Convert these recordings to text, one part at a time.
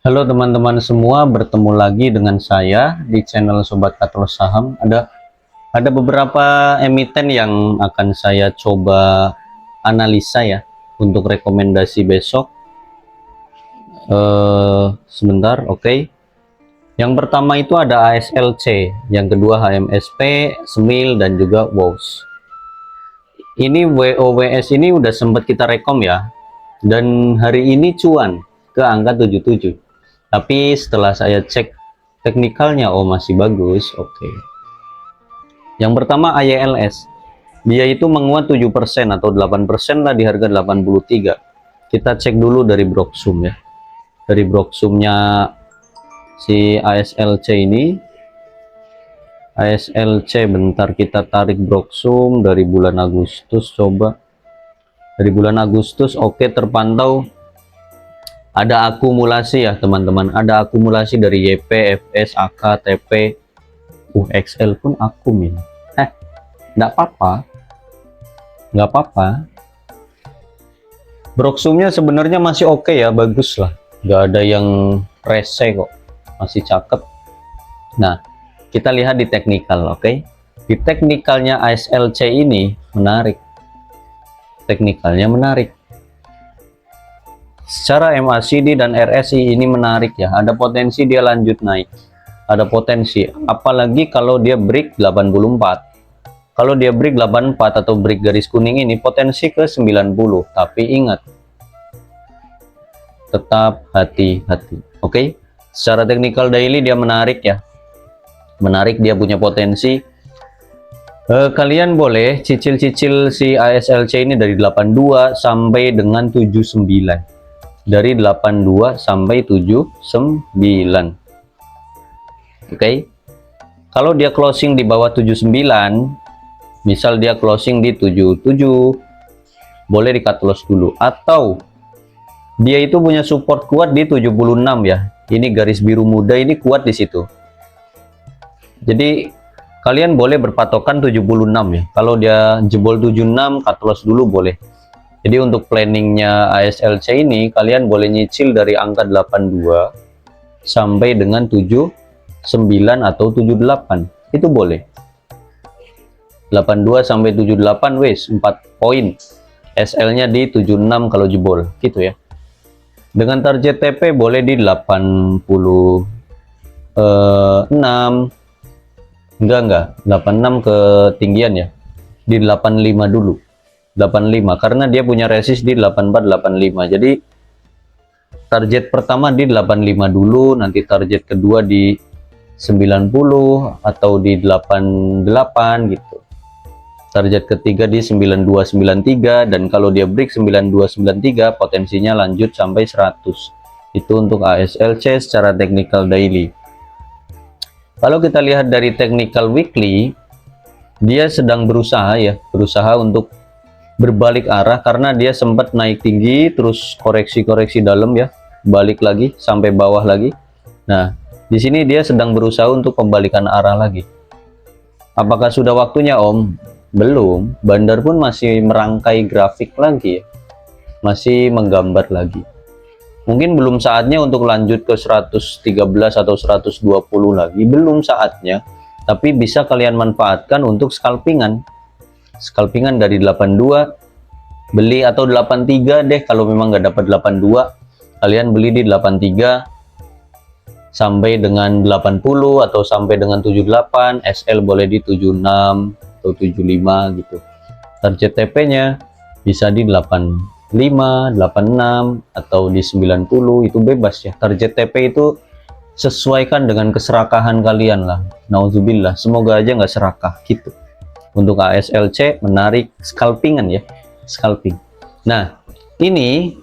Halo teman-teman semua, bertemu lagi dengan saya di channel Sobat Katros Saham. Ada beberapa emiten yang akan saya coba analisa ya untuk rekomendasi besok. Sebentar, oke. Yang pertama itu ada ASLC, yang kedua HMSP, SMIL dan juga WOS. Ini WOWS ini udah sempat kita rekom ya, dan hari ini cuan ke angka 77. Tapi setelah saya cek teknikalnya, oh masih bagus. Oke. Yang pertama AYLS, dia itu menguat 7% atau 8% lah di harga 83. Kita cek dulu dari Broksum ya, dari Broksumnya si ASLC ini. ASLC, bentar kita tarik Broksum dari bulan Agustus. Coba dari bulan Agustus, oke, terpantau ada akumulasi ya teman-teman, ada akumulasi dari YP, FS, AK, TP, XL pun akum ini. Nggak apa-apa. Broksumnya sebenarnya masih oke ya, bagus lah, nggak ada yang rese kok, masih cakep. Nah, kita lihat di teknikal, oke. Di teknikalnya ASLC ini menarik, teknikalnya menarik. Secara MACD dan RSI ini menarik ya, ada potensi dia lanjut naik, ada potensi, apalagi kalau dia break 84. Kalau dia break 84 atau break garis kuning ini potensi ke 90, tapi ingat, tetap hati-hati, oke. Secara teknikal daily dia menarik ya, menarik, dia punya potensi. Kalian boleh cicil-cicil si ASLC ini dari 82 sampai dengan 79. Dari 82 sampai 79. Oke. Kalau dia closing di bawah 79, misal dia closing di 77, boleh di cut loss dulu. Atau dia itu punya support kuat di 76 ya. Ini garis biru muda ini kuat di situ. Jadi kalian boleh berpatokan 76 ya. Kalau dia jebol 76, cut loss dulu boleh. Jadi untuk planningnya ASLC ini, kalian boleh nyicil dari angka 82 sampai dengan 79 atau 78. Itu boleh. 82 sampai 78 wes 4 poin. SL-nya di 76 kalau jebol, gitu ya. Dengan target TP boleh di 86. Enggak, 86 ketinggian ya. Di 85 dulu. 85 karena dia punya resist di 8485. Jadi target pertama di 85 dulu, nanti target kedua di 90 atau di 88 gitu. Target ketiga di 9293, dan kalau dia break 9293 potensinya lanjut sampai 100. Itu untuk ASLC secara technical daily. Kalau kita lihat dari technical weekly, dia sedang berusaha untuk berbalik arah karena dia sempat naik tinggi terus koreksi dalam ya, balik lagi sampai bawah lagi. Nah, di sini dia sedang berusaha untuk pembalikan arah lagi. Apakah sudah waktunya Om? Belum. Bandar pun masih merangkai grafik lagi ya, masih menggambar lagi. Mungkin belum saatnya untuk lanjut ke 113 atau 120 lagi, belum saatnya. Tapi bisa kalian manfaatkan untuk scalpingan dari 82 beli, atau 83 deh. Kalau memang nggak dapat 82, kalian beli di 83 sampai dengan 80 atau sampai dengan 78. SL boleh di 76 atau 75 gitu. Target TP nya bisa di 85, 86 atau di 90, itu bebas ya. Target TP itu sesuaikan dengan keserakahan kalian lah. Nauzubillah, semoga aja nggak serakah gitu. Untuk ASLC menarik scalpingan ya, scalping. Nah, ini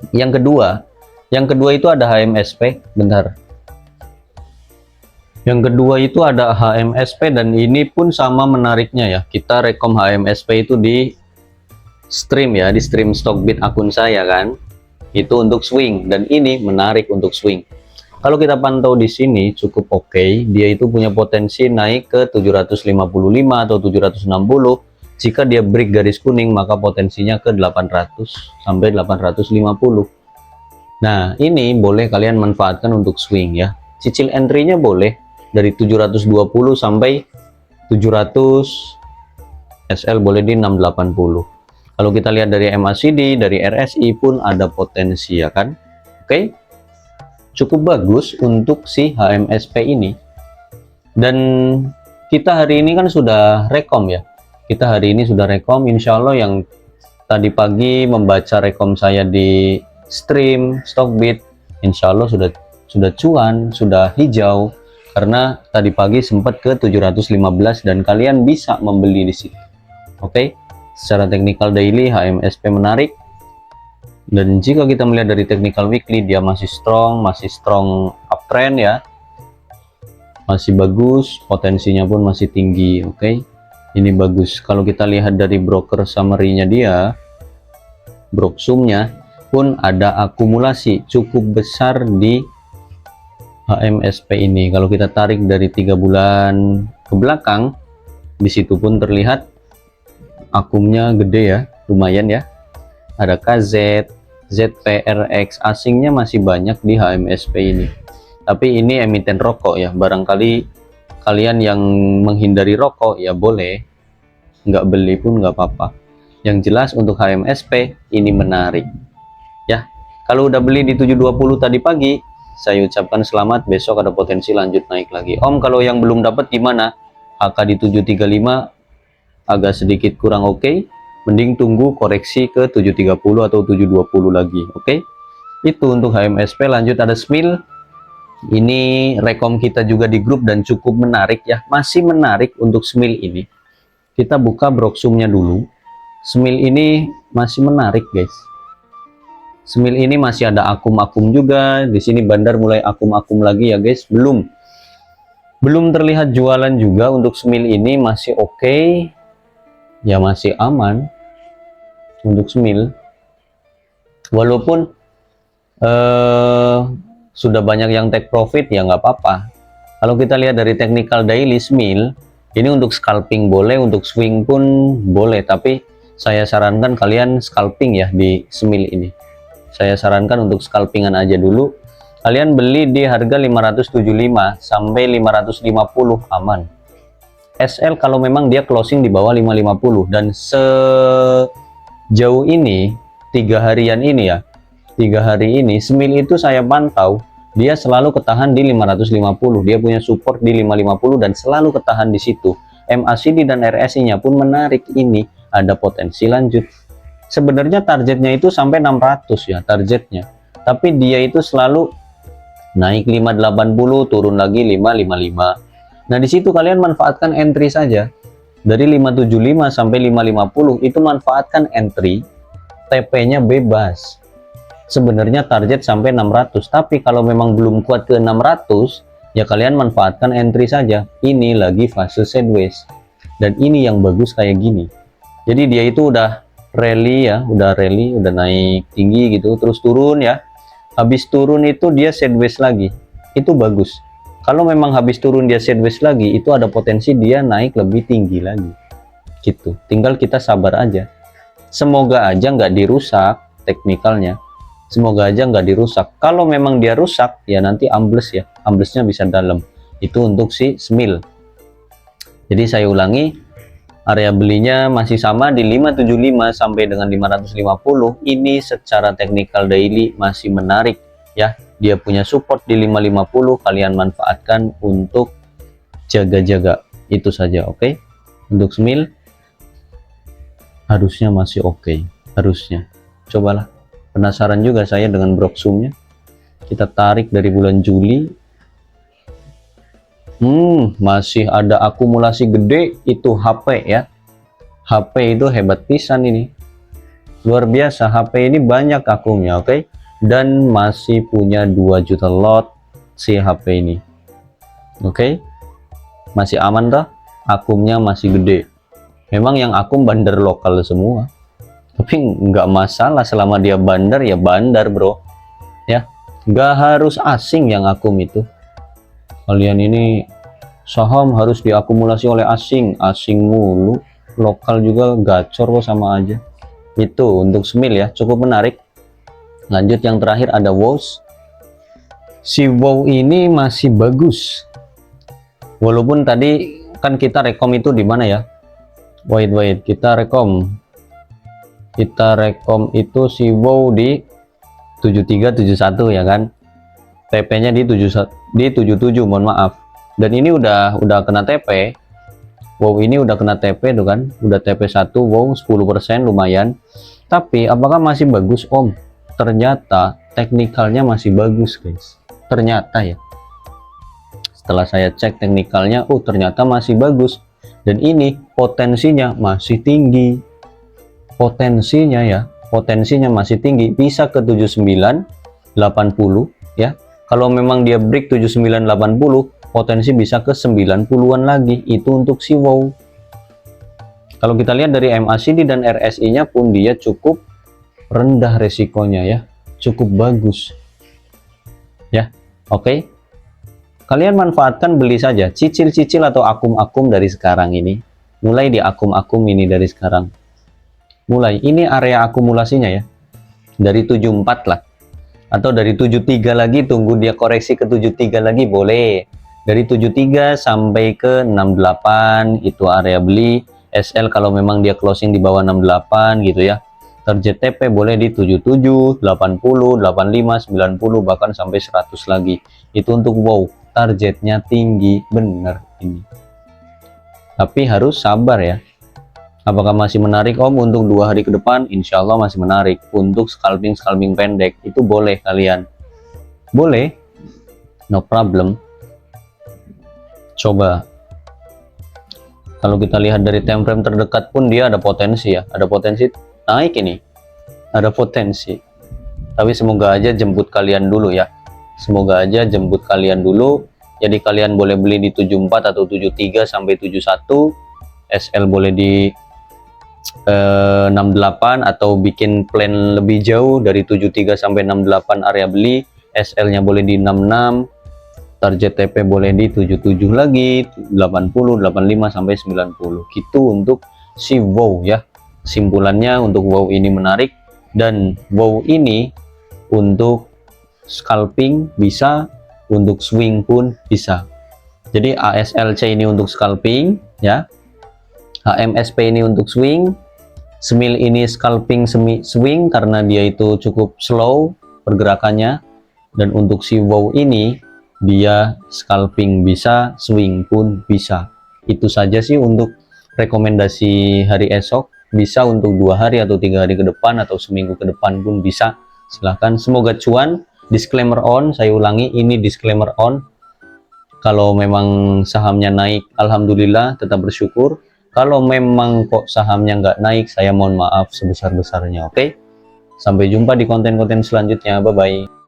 yang kedua. Yang kedua itu ada HMSP, bentar. Yang kedua itu ada HMSP, dan ini pun sama menariknya ya. Kita rekom HMSP itu di stream ya, di stream Stockbit akun saya kan. Itu untuk swing, dan ini menarik untuk swing. Kalau kita pantau di sini cukup oke. Dia itu punya potensi naik ke 755 atau 760. Jika dia break garis kuning, maka potensinya ke 800 sampai 850. Nah, ini boleh kalian manfaatkan untuk swing ya. Cicil entry-nya boleh dari 720 sampai 700, SL boleh di 680. Kalau kita lihat dari MACD, dari RSI pun ada potensi ya kan. Oke. Cukup bagus untuk si HMSP ini. Dan kita hari ini kan sudah rekom ya. Kita hari ini sudah rekom, insya Allah yang tadi pagi membaca rekom saya di stream Stockbit, insya Allah sudah cuan, sudah hijau, karena tadi pagi sempat ke 715 dan kalian bisa membeli di situ. Oke, secara technical daily HMSP menarik, dan jika kita melihat dari technical weekly dia masih strong uptrend ya, masih bagus, potensinya pun masih tinggi. Oke, ini bagus. Kalau kita lihat dari broker summary-nya dia, broksumnya pun ada akumulasi cukup besar di HMSP ini. Kalau kita tarik dari 3 bulan ke belakang, di situ pun terlihat akumnya gede ya, lumayan ya. Ada KZ, ZPRX, asingnya masih banyak di HMSP ini. Tapi ini emiten rokok ya, barangkali kalian yang menghindari rokok ya boleh, nggak beli pun nggak apa-apa. Yang jelas untuk HMSP ini menarik ya. Kalau udah beli di 720 tadi pagi, saya ucapkan selamat, besok ada potensi lanjut naik lagi. Om, kalau yang belum dapat gimana? HK di 735 agak sedikit kurang oke. Mending tunggu koreksi ke 730 atau 720 lagi. Oke. Itu untuk HMSP. Lanjut ada SMIL. Ini rekom kita juga di grup dan cukup menarik ya. Masih menarik untuk SMIL ini. Kita buka broksumnya dulu. SMIL ini masih menarik guys. SMIL ini masih ada akum-akum juga. Di sini bandar mulai akum-akum lagi ya guys. Belum terlihat jualan juga untuk SMIL ini, masih oke. Ya masih aman untuk SMIL. Walaupun sudah banyak yang take profit ya nggak apa-apa. Kalau kita lihat dari technical daily SMIL, ini untuk scalping boleh, untuk swing pun boleh. Tapi saya sarankan kalian scalping ya di SMIL ini. Saya sarankan untuk scalpingan aja dulu. Kalian beli di harga 575 sampai 550 aman. SL kalau memang dia closing di bawah 550, dan sejauh ini 3 harian ini ya, 3 hari ini SMIL itu saya pantau dia selalu ketahan di 550, dia punya support di 550 dan selalu ketahan di situ. MACD dan RSI nya pun menarik, ini ada potensi lanjut. Sebenarnya targetnya itu sampai 600 ya targetnya, tapi dia itu selalu naik 580, turun lagi 555. Nah, di situ kalian manfaatkan entry saja. Dari 575 sampai 550 itu manfaatkan entry. TP-nya bebas. Sebenarnya target sampai 600, tapi kalau memang belum kuat ke 600, ya kalian manfaatkan entry saja. Ini lagi fase sideways. Dan ini yang bagus kayak gini. Jadi dia itu udah rally ya, udah naik tinggi gitu, terus turun ya. Habis turun itu dia sideways lagi. Itu bagus. Kalau memang habis turun dia sideways lagi, itu ada potensi dia naik lebih tinggi lagi gitu. Tinggal kita sabar aja, semoga aja nggak dirusak teknikalnya, semoga aja nggak dirusak. Kalau memang dia rusak ya nanti ambles ya, amblesnya bisa dalam. Itu untuk si SMIL. Jadi saya ulangi, area belinya masih sama di 575 sampai dengan 550. Ini secara teknikal daily masih menarik ya. Dia punya support di 550, kalian manfaatkan untuk jaga-jaga. Itu saja, oke. Untuk SMIL harusnya masih oke, harusnya. Cobalah. Penasaran juga saya dengan broksumnya. Kita tarik dari bulan Juli. Masih ada akumulasi gede, itu HP ya. HP itu hebat pisan ini. Luar biasa, HP ini banyak akumnya, oke. Dan masih punya 2 juta lot si HP ini. Oke. Masih aman dah, akumnya masih gede. Memang yang akum bandar lokal semua. Tapi nggak masalah selama dia bandar ya bandar, bro. Ya, nggak harus asing yang akum itu. Kalian ini saham harus diakumulasi oleh asing mulu. Lokal juga gacor kok sama aja. Itu untuk SMIL ya, cukup menarik. Lanjut yang terakhir ada WOWS. Si WOW ini masih bagus. Walaupun tadi kan kita rekom itu di mana ya? Wait, kita rekom itu si WOW di 7371 ya kan. TP-nya di 77, mohon maaf. Dan ini udah kena TP. WOW ini udah kena TP tuh kan. Udah TP 1 WOW 10% lumayan. Tapi apakah masih bagus Om? Ternyata teknikalnya masih bagus guys. Ternyata ya. Setelah saya cek teknikalnya, oh ternyata masih bagus. Dan ini potensinya masih tinggi. Potensinya masih tinggi, bisa ke 79 80 ya. Kalau memang dia break 79 80, potensi bisa ke 90-an lagi. Itu untuk si WOW. Kalau kita lihat dari MACD dan RSI-nya pun dia cukup rendah resikonya ya, cukup bagus. Ya, oke. Kalian manfaatkan, beli saja, cicil-cicil atau akum-akum dari sekarang ini. Mulai di akum-akum ini dari sekarang. Mulai, ini area akumulasinya ya. Dari 74 lah. Atau dari 73 lagi, tunggu dia koreksi ke 73 lagi boleh. Dari 73 sampai ke 68 itu area beli. SL kalau memang dia closing di bawah 68 gitu ya. Target TP boleh di 77, 80, 85, 90 bahkan sampai 100 lagi. Itu untuk WOW. Targetnya tinggi bener ini. Tapi harus sabar ya. Apakah masih menarik Om untuk 2 hari ke depan? Insya Allah masih menarik. Untuk scalping pendek itu boleh kalian. Boleh, no problem. Coba. Kalau kita lihat dari time frame terdekat pun dia ada potensi ya. Ada potensi naik ini. Ada potensi. Tapi semoga aja jemput kalian dulu ya. Semoga aja jemput kalian dulu. Jadi kalian boleh beli di 74 atau 73 sampai 71. SL boleh di 68 atau bikin plan lebih jauh dari 73 sampai 68 area beli. SL nya boleh di 66, target TP boleh di 77 lagi, 80, 85 sampai 90 gitu untuk si WOW ya. Simpulannya untuk WOW ini menarik, dan WOW ini untuk scalping bisa, untuk swing pun bisa. Jadi ASLC ini untuk scalping ya, HMSP ini untuk swing, SMIL ini scalping semi swing karena dia itu cukup slow pergerakannya, dan untuk si WOW ini dia scalping bisa, swing pun bisa. Itu saja sih untuk rekomendasi hari esok. Bisa untuk 2 hari atau 3 hari ke depan atau seminggu ke depan pun bisa. Silahkan, semoga cuan. Disclaimer on, saya ulangi, ini disclaimer on. Kalau memang sahamnya naik, alhamdulillah, tetap bersyukur. Kalau memang kok sahamnya nggak naik, saya mohon maaf sebesar-besarnya. Oke, sampai jumpa di konten-konten selanjutnya. Bye bye.